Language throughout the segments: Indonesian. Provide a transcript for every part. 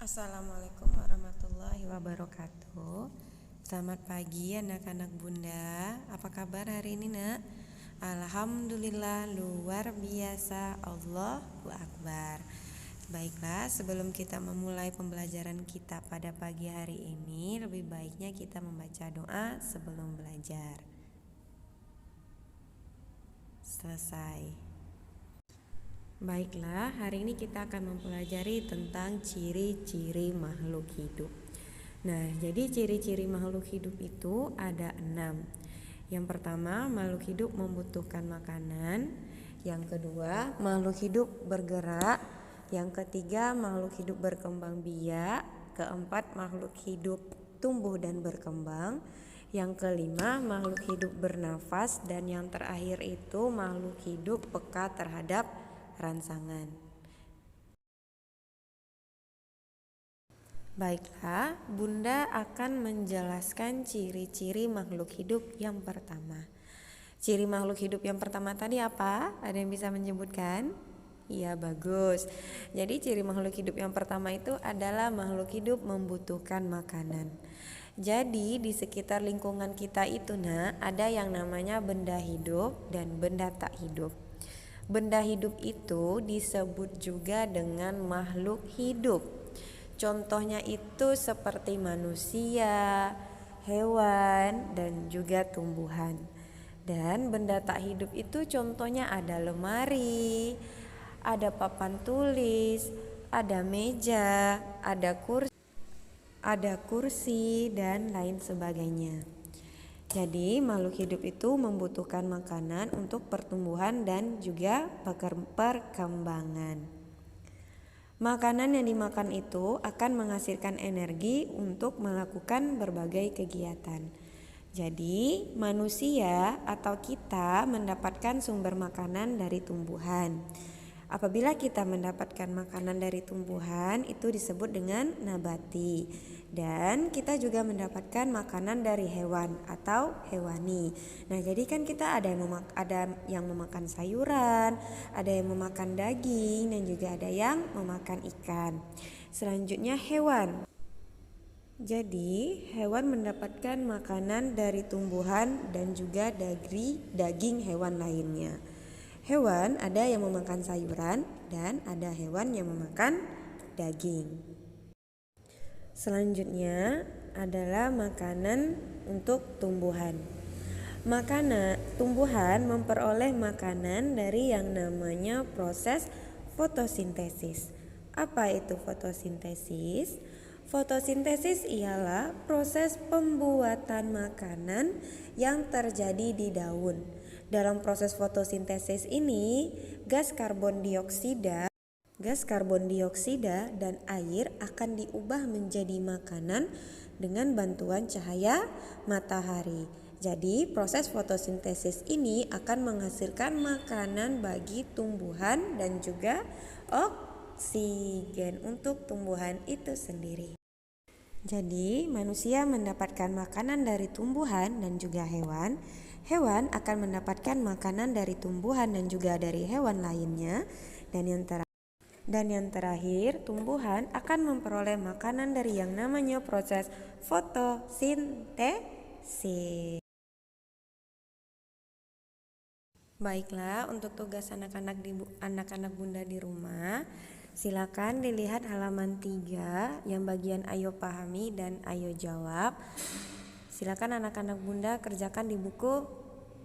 Assalamualaikum warahmatullahi wabarakatuh. Selamat pagi anak-anak bunda. Apa kabar hari ini nak? Alhamdulillah luar biasa, Allahu Akbar. Baiklah, sebelum kita memulai pembelajaran kita pada pagi hari ini, lebih baiknya kita membaca doa sebelum belajar. Selesai. Baiklah, hari ini kita akan mempelajari tentang ciri-ciri makhluk hidup. Nah, jadi ciri-ciri makhluk hidup itu ada 6. Yang pertama, makhluk hidup membutuhkan makanan. Yang kedua, makhluk hidup bergerak. Yang ketiga, makhluk hidup berkembang biak. Keempat, makhluk hidup tumbuh dan berkembang. Yang kelima, makhluk hidup bernafas. Dan yang terakhir itu makhluk hidup peka terhadap rangsangan. Baiklah, Bunda akan menjelaskan ciri-ciri makhluk hidup yang pertama. Ciri makhluk hidup yang pertama tadi apa? Ada yang bisa menyebutkan? Iya, bagus. Jadi ciri makhluk hidup yang pertama itu adalah makhluk hidup membutuhkan makanan. Jadi di sekitar lingkungan kita itu ada yang namanya benda hidup dan benda tak hidup. Benda hidup itu disebut juga dengan makhluk hidup. Contohnya itu seperti manusia, hewan, dan juga tumbuhan. Dan benda tak hidup itu contohnya ada lemari, ada papan tulis, ada meja, ada kursi, dan lain sebagainya. Jadi makhluk hidup itu membutuhkan makanan untuk pertumbuhan dan juga perkembangan. Makanan yang dimakan itu akan menghasilkan energi untuk melakukan berbagai kegiatan. Jadi manusia atau kita mendapatkan sumber makanan dari tumbuhan. Apabila kita mendapatkan makanan dari tumbuhan itu disebut dengan nabati. Dan kita juga mendapatkan makanan dari hewan atau hewani. Nah, jadi kan kita ada yang memakan sayuran, ada yang memakan daging, dan juga ada yang memakan ikan. Selanjutnya hewan. Jadi hewan mendapatkan makanan dari tumbuhan dan juga dari daging hewan lainnya. Hewan ada yang memakan sayuran dan ada hewan yang memakan daging. Selanjutnya adalah makanan untuk tumbuhan. Tumbuhan memperoleh makanan dari yang namanya proses fotosintesis. Apa itu fotosintesis? Fotosintesis ialah proses pembuatan makanan yang terjadi di daun. Dalam proses fotosintesis ini, gas karbon dioksida dan air akan diubah menjadi makanan dengan bantuan cahaya matahari. Jadi, proses fotosintesis ini akan menghasilkan makanan bagi tumbuhan dan juga oksigen untuk tumbuhan itu sendiri. Jadi, manusia mendapatkan makanan dari tumbuhan dan juga hewan. Hewan akan mendapatkan makanan dari tumbuhan dan juga dari hewan lainnya. Dan yang terakhir, tumbuhan akan memperoleh makanan dari yang namanya proses fotosintesis. Baiklah, untuk tugas anak-anak bunda di rumah, silakan dilihat halaman 3 yang bagian ayo pahami dan ayo jawab. Silakan anak-anak bunda kerjakan di buku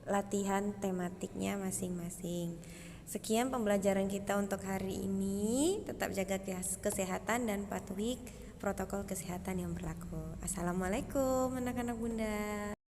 latihan tematiknya masing-masing. Sekian pembelajaran kita untuk hari ini. Tetap jaga kesehatan dan patuhi protokol kesehatan yang berlaku. Assalamualaikum anak-anak bunda.